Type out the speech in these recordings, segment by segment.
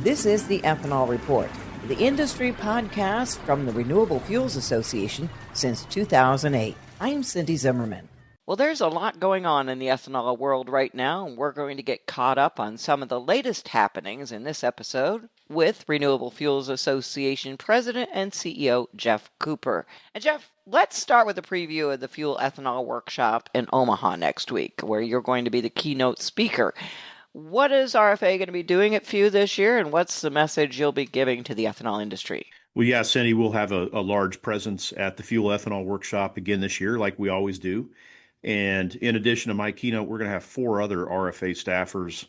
This is the Ethanol Report, the industry podcast from the Renewable Fuels Association since 2008. I'm Cindy Zimmerman. Well, there's a lot going on in the ethanol world right now, and we're going to get caught up on some of the latest happenings in this episode with Renewable Fuels Association President and CEO Geoff Cooper. And Geoff, let's start with a preview of the Fuel Ethanol Workshop in Omaha next week, where you're going to be the keynote speaker. What is RFA going to be doing at FEW this year, and what's the message you'll be giving to the ethanol industry? Well, yeah, Cindy, we'll have a large presence at the Fuel Ethanol Workshop again this year, like we always do. And in addition to my keynote, we're going to have 4 other RFA staffers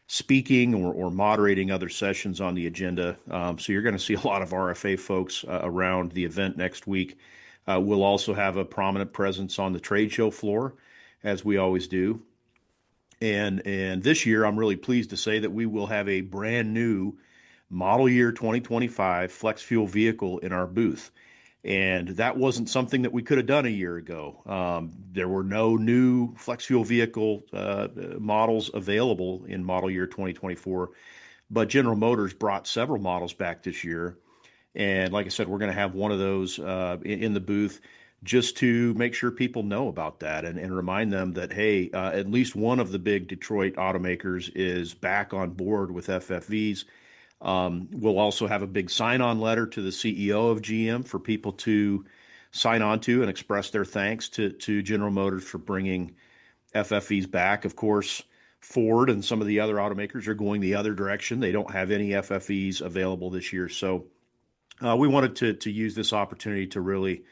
speaking or moderating other sessions on the agenda. So you're going to see a lot of RFA folks around the event next week. We'll also have a prominent presence on the trade show floor, as we always do. And this year, I'm really pleased to say that we will have a brand new model year 2025 flex fuel vehicle in our booth. And that wasn't something that we could have done a year ago. There were no new flex fuel vehicle models available in model year 2024, but General Motors brought several models back this year. And like I said, we're going to have one of those in the booth just to make sure people know about that and remind them that, hey, at least one of the big Detroit automakers is back on board with FFVs. We'll also have a big sign-on letter to the CEO of GM for people to sign on to and express their thanks to General Motors for bringing FFVs back. Of course, Ford and some of the other automakers are going the other direction. They don't have any FFVs available this year. So we wanted to use this opportunity to really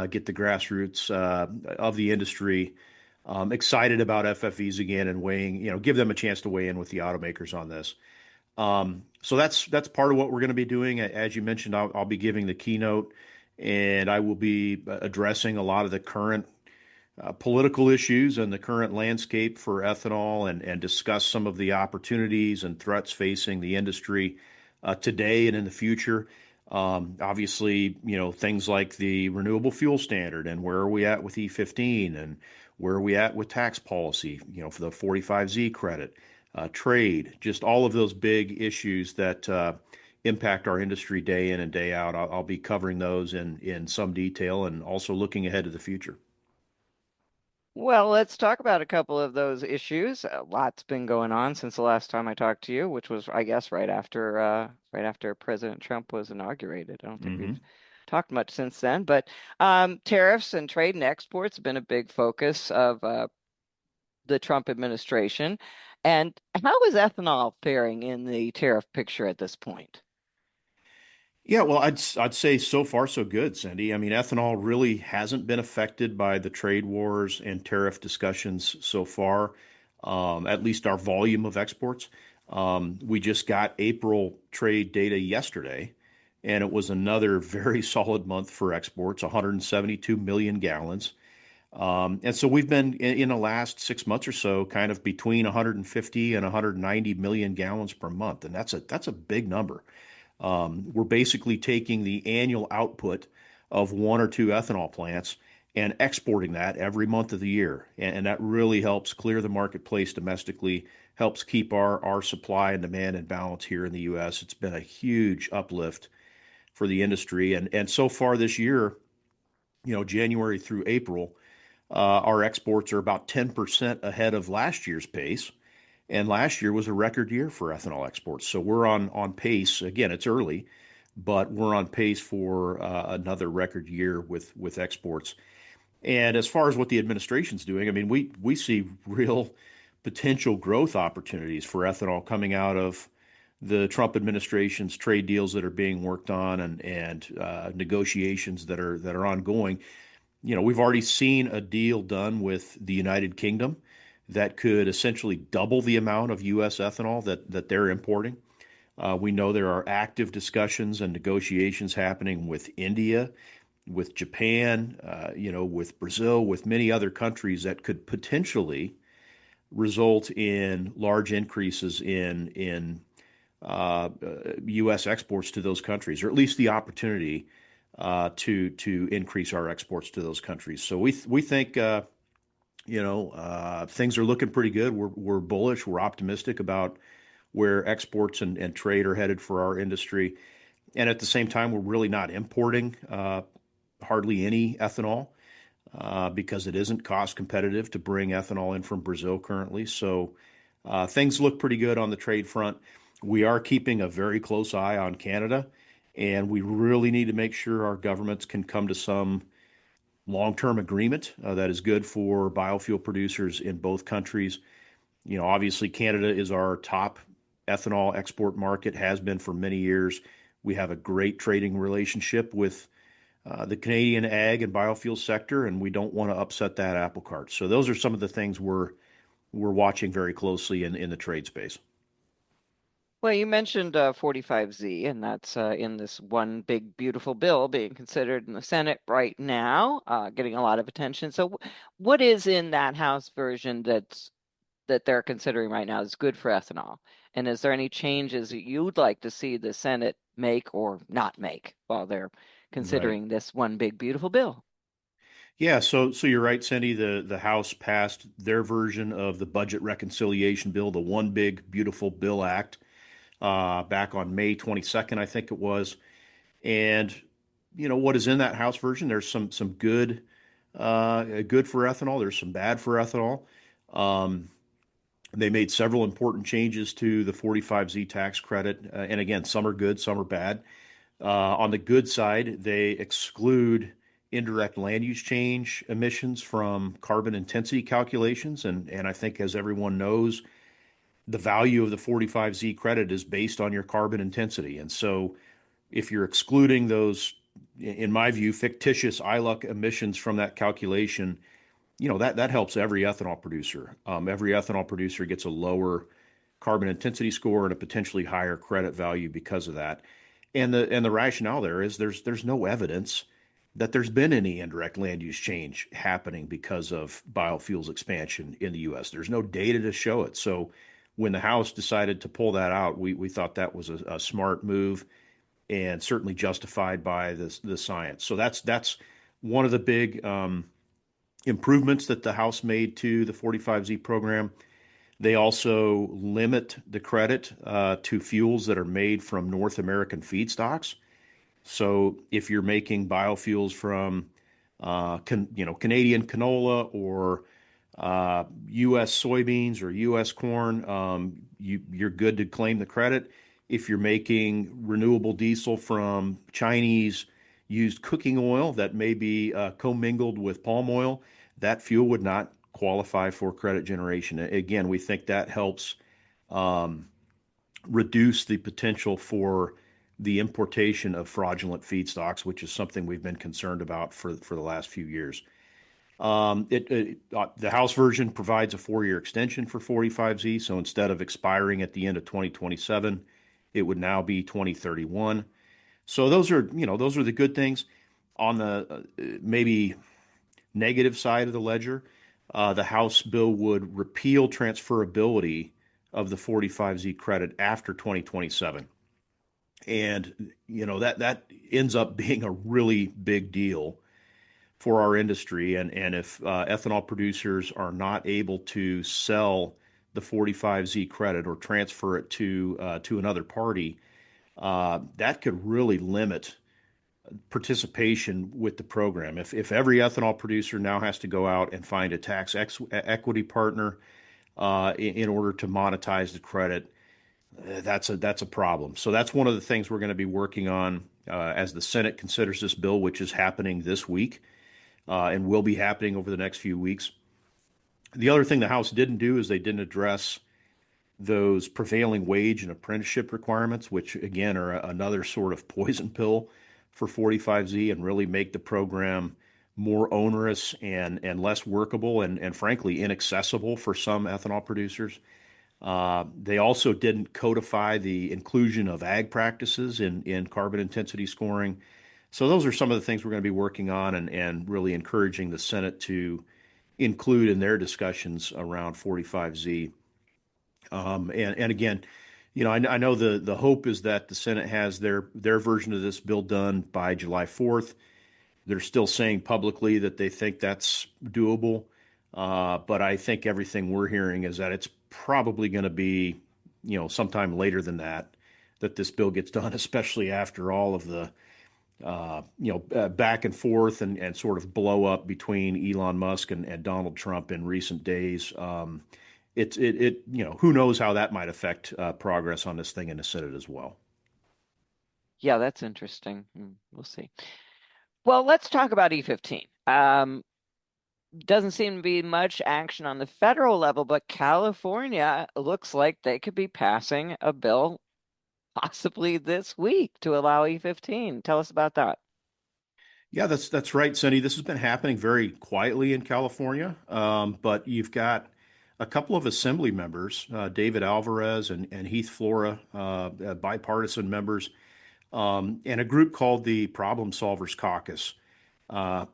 get the grassroots of the industry excited about FFVs again and give them a chance to weigh in with the automakers on this. So that's part of what we're going to be doing. As you mentioned, I'll be giving the keynote, and I will be addressing a lot of the current political issues and the current landscape for ethanol and discuss some of the opportunities and threats facing the industry today and in the future. Obviously, things like the renewable fuel standard and where are we at with E15 and where are we at with tax policy, for the 45Z credit, trade, just all of those big issues that impact our industry day in and day out. I'll be covering those in some detail and also looking ahead to the future. Well, let's talk about a couple of those issues. A lot's been going on since the last time I talked to you, which was, I guess, right after President Trump was inaugurated. I don't think we've talked much since then, but tariffs and trade and exports have been a big focus of the Trump administration. And how is ethanol faring in the tariff picture at this point? Yeah, well, I'd say so far so good, Cindy. I mean, ethanol really hasn't been affected by the trade wars and tariff discussions so far, at least our volume of exports. We just got April trade data yesterday, and it was another very solid month for exports, 172 million gallons. And so we've been in the last 6 months or so kind of between 150 and 190 million gallons per month, and that's a big number. We're basically taking the annual output of 1 or 2 ethanol plants and exporting that every month of the year. And that really helps clear the marketplace domestically, helps keep our supply and demand in balance here in the U.S. It's been a huge uplift for the industry. And so far this year, January through April, our exports are about 10% ahead of last year's pace. And last year was a record year for ethanol exports. So we're on pace. Again, it's early, but we're on pace for another record year with exports. And as far as what the administration's doing, I mean, we see real potential growth opportunities for ethanol coming out of the Trump administration's trade deals that are being worked on and negotiations that are ongoing. We've already seen a deal done with the United Kingdom that could essentially double the amount of U.S. ethanol that they're importing. We know there are active discussions and negotiations happening with India, with Japan, with Brazil, with many other countries that could potentially result in large increases in U.S. exports to those countries, or at least the opportunity to increase our exports to those countries. So we think things are looking pretty good. We're bullish. We're optimistic about where exports and trade are headed for our industry. And at the same time, we're really not importing hardly any ethanol because it isn't cost competitive to bring ethanol in from Brazil currently. So things look pretty good on the trade front. We are keeping a very close eye on Canada, and we really need to make sure our governments can come to some long-term agreement that is good for biofuel producers in both countries. Obviously, Canada is our top ethanol export market, has been for many years. We have a great trading relationship with the Canadian ag and biofuel sector, and we don't want to upset that apple cart. So those are some of the things we're watching very closely in the trade space. Well, you mentioned 45Z, and that's in this one big, beautiful bill being considered in the Senate right now, getting a lot of attention. So, what is in that House version that they're considering right now is good for ethanol? And is there any changes that you'd like to see the Senate make or not make while they're Right. considering this one big, beautiful bill? Yeah, so you're right, Cindy. The House passed their version of the budget reconciliation bill, the One Big Beautiful Bill Act, back on May 22nd, I think it was. And what is in that House version? There's some good for ethanol. There's some bad for ethanol. Um, they made several important changes to the 45Z tax credit, and again, some are good, some are bad. On the good side, they exclude indirect land use change emissions from carbon intensity calculations. And I think, as everyone knows, the value of the 45Z credit is based on your carbon intensity. And so if you're excluding those, in my view, fictitious ILUC emissions from that calculation, that helps every ethanol producer. Every ethanol producer gets a lower carbon intensity score and a potentially higher credit value because of that. And the rationale there is there's no evidence that there's been any indirect land use change happening because of biofuels expansion in the U.S. There's no data to show it. So when the House decided to pull that out, we thought that was a smart move and certainly justified by the science. So that's one of the big improvements that the House made to the 45Z program. They also limit the credit to fuels that are made from North American feedstocks. So if you're making biofuels from, Canadian canola or U.S. soybeans or U.S. corn, you're good to claim the credit. If you're making renewable diesel from Chinese used cooking oil that may be commingled with palm oil, that fuel would not qualify for credit generation. Again, we think that helps um, reduce the potential for the importation of fraudulent feedstocks, which is something we've been concerned about for the last few years. The House version provides a 4-year extension for 45Z. So instead of expiring at the end of 2027, it would now be 2031. So those are the good things. On the maybe negative side of the ledger, the House bill would repeal transferability of the 45Z credit after 2027. And that ends up being a really big deal for our industry. And if ethanol producers are not able to sell the 45Z credit or transfer it to another party, that could really limit participation with the program. If every ethanol producer now has to go out and find a tax equity partner in order to monetize the credit, that's a problem. So that's one of the things we're going to be working on as the Senate considers this bill, which is happening this week and will be happening over the next few weeks. The other thing the House didn't do is they didn't address those prevailing wage and apprenticeship requirements, which again are another sort of poison pill for 45Z and really make the program more onerous and less workable and frankly inaccessible for some ethanol producers. They also didn't codify the inclusion of ag practices in carbon intensity scoring. So those are some of the things we're going to be working on and really encouraging the Senate to include in their discussions around 45Z. And again, I know the hope is that the Senate has their version of this bill done by July 4th. They're still saying publicly that they think that's doable. But I think everything we're hearing is that it's probably going to be, sometime later than that, that this bill gets done, especially after all of the back and forth and sort of blow up between Elon Musk and Donald Trump in recent days. Who knows how that might affect progress on this thing in the Senate as well. Yeah, that's interesting. We'll see. Well, let's talk about E15. Doesn't seem to be much action on the federal level, but California looks like they could be passing a bill possibly this week to allow E15. Tell us about that. Yeah, that's right, Cindy. This has been happening very quietly in California, but you've got a couple of assembly members, David Alvarez and Heath Flora, bipartisan members, and a group called the Problem Solvers Caucus, uh,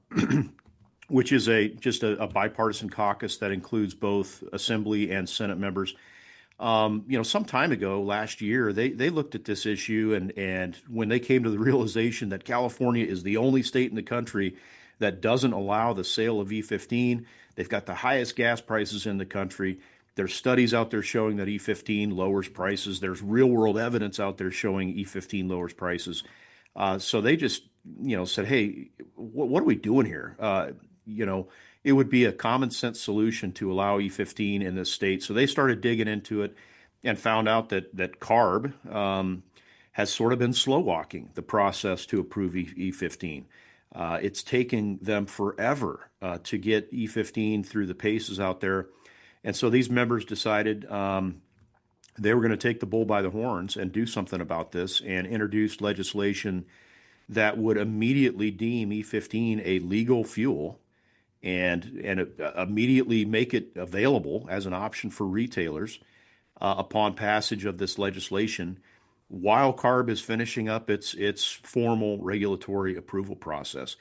which is just a bipartisan caucus that includes both Assembly and Senate members. Some time ago, last year, they looked at this issue, and when they came to the realization that California is the only state in the country that doesn't allow the sale of E15, they've got the highest gas prices in the country. There's studies out there showing that E15 lowers prices. There's real world evidence out there showing E15 lowers prices. So they just, said, hey, what are we doing here? You know, it would be a common sense solution to allow E15 in this state. So they started digging into it and found out that CARB has sort of been slow walking the process to approve E15. It's taking them forever to get E15 through the paces out there. And so these members decided they were going to take the bull by the horns and do something about this and introduce legislation that would immediately deem E15 a legal fuel and immediately make it available as an option for retailers upon passage of this legislation while CARB is finishing up its formal regulatory approval process.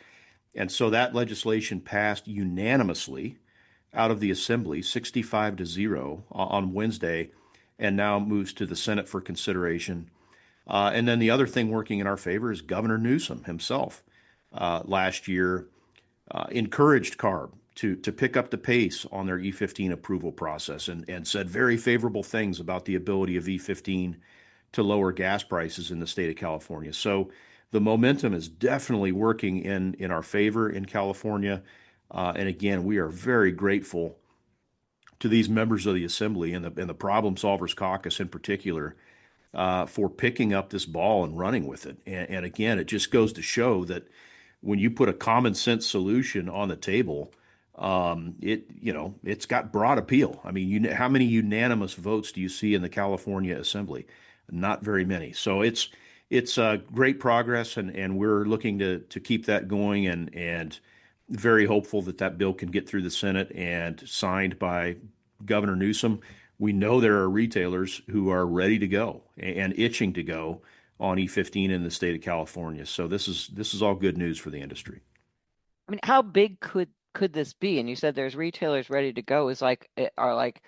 And so that legislation passed unanimously out of the Assembly, 65-0 on Wednesday, and now moves to the Senate for consideration. And then the other thing working in our favor is Governor Newsom himself last year encouraged CARB to pick up the pace on their E15 approval process and said very favorable things about the ability of E15 to lower gas prices in the state of California. So the momentum is definitely working in our favor in California. And again, we are very grateful to these members of the Assembly and the Problem Solvers Caucus in particular for picking up this ball and running with it. And again, it just goes to show that when you put a common sense solution on the table, it's got broad appeal. I mean, how many unanimous votes do you see in the California Assembly? Not very many. So it's great progress, and we're looking to keep that going, and very hopeful that bill can get through the Senate and signed by Governor Newsom. We know there are retailers who are ready to go and itching to go on E15 in the state of California. So this is all good news for the industry. I mean, how big could this be? And you said there's retailers ready to go. Is like are like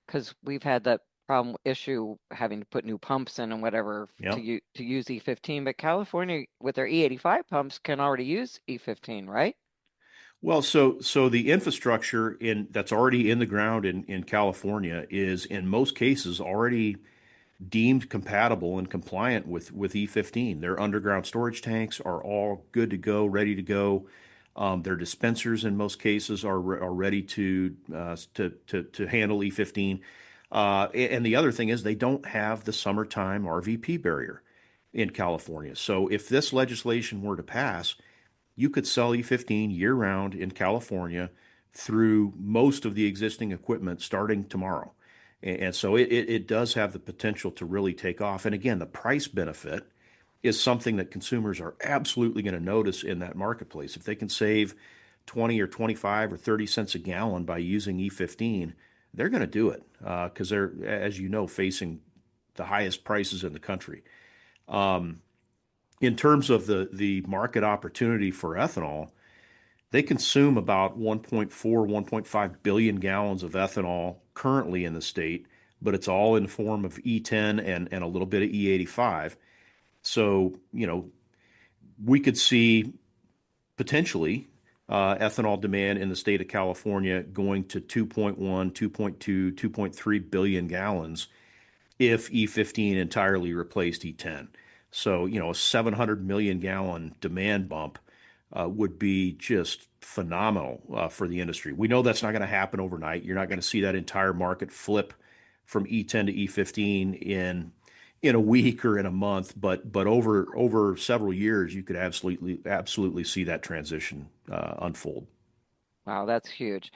because we've had that problem issue having to put new pumps in and whatever Yeah. to use E15, but California with their E85 pumps can already use E15, right? Well, so the infrastructure that's already in the ground in California is in most cases already deemed compatible and compliant with E15. Their underground storage tanks are all good to go, ready to go. Their dispensers in most cases are ready to handle E15. And the other thing is they don't have the summertime RVP barrier in California. So if this legislation were to pass, you could sell E15 year round in California through most of the existing equipment starting tomorrow. And so it does have the potential to really take off. And again, the price benefit is something that consumers are absolutely going to notice in that marketplace. If they can save 20 or 25 or 30 cents a gallon by using E15, they're going to do it because they're, as you know, facing the highest prices in the country. In terms of the market opportunity for ethanol, they consume about 1.4, 1.5 billion gallons of ethanol currently in the state, but it's all in the form of E10 and a little bit of E85. So, we could see potentially ethanol demand in the state of California going to 2.1, 2.2, 2.3 billion gallons if E15 entirely replaced E10. So, a 700 million gallon demand bump would be just phenomenal for the industry. We know that's not going to happen overnight. You're not going to see that entire market flip from E10 to E15 in a week or in a month, but over several years, you could absolutely see that transition unfold. Wow, that's huge.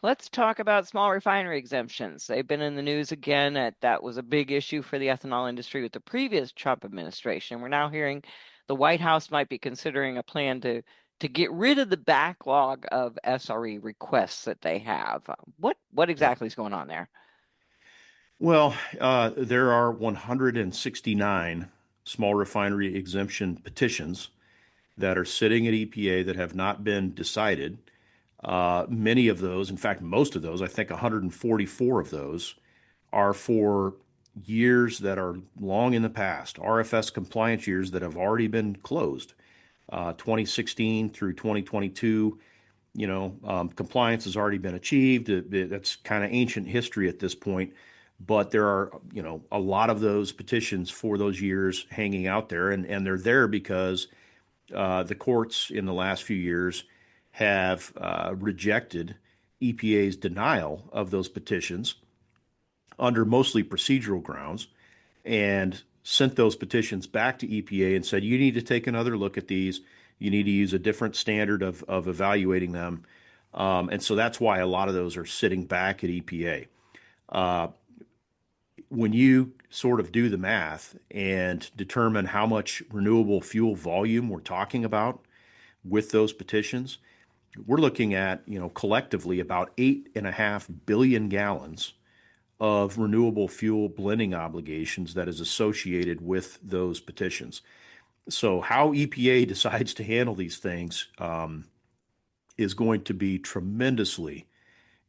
Let's talk about small refinery exemptions. They've been in the news again. That was a big issue for the ethanol industry with the previous Trump administration. We're now hearing the White House might be considering a plan to get rid of the backlog of SRE requests that they have. What Yeah. exactly is going on there? Well, there are 169 small refinery exemption petitions that are sitting at EPA that have not been decided. Many of those, in fact, most of those, I think 144 of those, are for years that are long in the past, RFS compliance years that have already been closed. 2016 through 2022, compliance has already been achieved. That's kind of ancient history at this point. But there are, a lot of those petitions for those years hanging out there, and they're there because the courts in the last few years have rejected EPA's denial of those petitions under mostly procedural grounds and sent those petitions back to EPA and said, you need to take another look at these. You need to use a different standard of evaluating them. And so that's why a lot of those are sitting back at EPA. Uh, when you sort of do the math and determine how much renewable fuel volume we're talking about with those petitions, we're looking at, collectively about 8.5 billion gallons of renewable fuel blending obligations that is associated with those petitions. So, how EPA decides to handle these things is going to be tremendously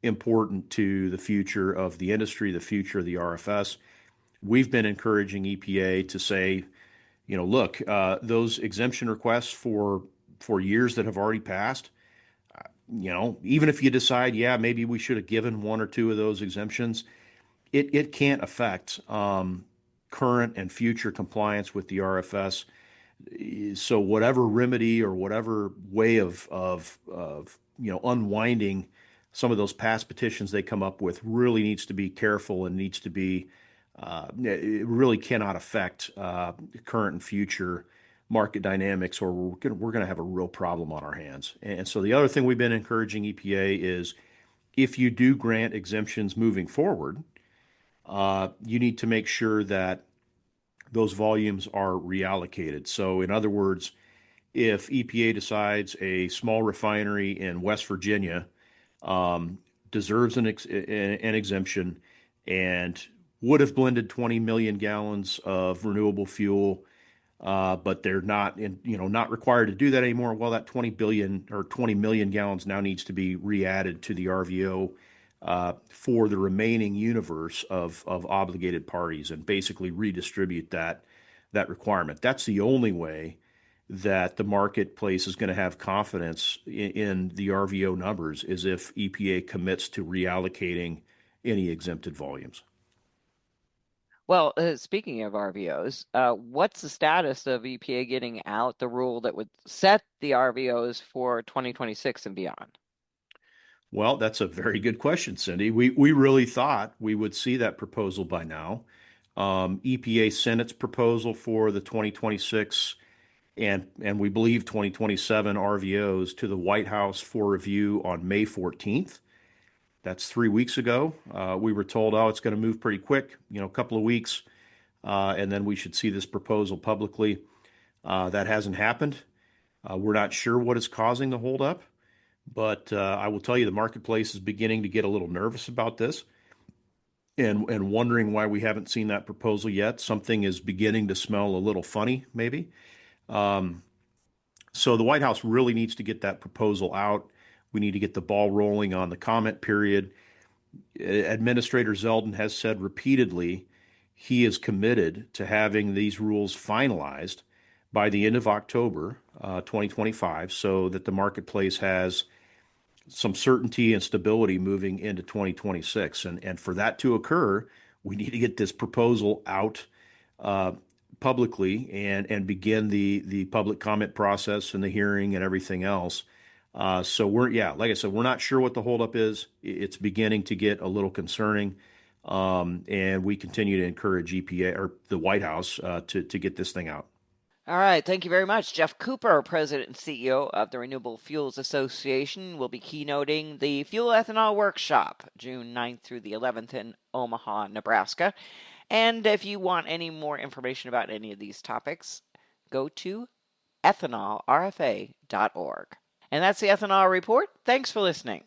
important to the future of the industry, the future of the RFS. We've been encouraging EPA to say, look, those exemption requests for years that have already passed, even if you decide, yeah, maybe we should have given one or two of those exemptions, it can't affect current and future compliance with the RFS. So whatever remedy or whatever way of unwinding some of those past petitions they come up with really needs to be careful and needs to be it really cannot affect current and future market dynamics, or we're going to have a real problem on our hands. And so the other thing we've been encouraging EPA is if you do grant exemptions moving forward, you need to make sure that those volumes are reallocated. So, in other words, if EPA decides a small refinery in West Virginia deserves an exemption and would have blended 20 million gallons of renewable fuel, but they're not required to do that anymore. Well, that 20 billion or 20 million gallons now needs to be re-added to the RVO for the remaining universe of obligated parties and basically redistribute that requirement. That's the only way that the marketplace is going to have confidence in the RVO numbers is if EPA commits to reallocating any exempted volumes. Well, speaking of RVOs, what's the status of EPA getting out the rule that would set the RVOs for 2026 and beyond? Well, that's a very good question, Cindy. We really thought we would see that proposal by now. EPA sent its proposal for the 2026 and we believe 2027 RVOs to the White House for review on May 14th. That's 3 weeks ago. We were told, oh, it's going to move pretty quick, a couple of weeks, and then we should see this proposal publicly. That hasn't happened. We're not sure what is causing the holdup, but I will tell you the marketplace is beginning to get a little nervous about this and wondering why we haven't seen that proposal yet. Something is beginning to smell a little funny, maybe. Um, so the White House really needs to get that proposal out. We need to get the ball rolling on the comment period. Administrator Zeldin has said repeatedly he is committed to having these rules finalized by the end of October 2025 so that the marketplace has some certainty and stability moving into 2026. And for that to occur, we need to get this proposal out uh, publicly and begin the public comment process and the hearing and everything else. So like I said, we're not sure what the holdup is. It's beginning to get a little concerning, and we continue to encourage EPA or the White House to get this thing out. All right, thank you very much. Geoff Cooper, President and CEO of the Renewable Fuels Association, will be keynoting the Fuel Ethanol Workshop, June 9th through the 11th in Omaha, Nebraska. And if you want any more information about any of these topics, go to ethanolrfa.org. And that's the Ethanol Report. Thanks for listening.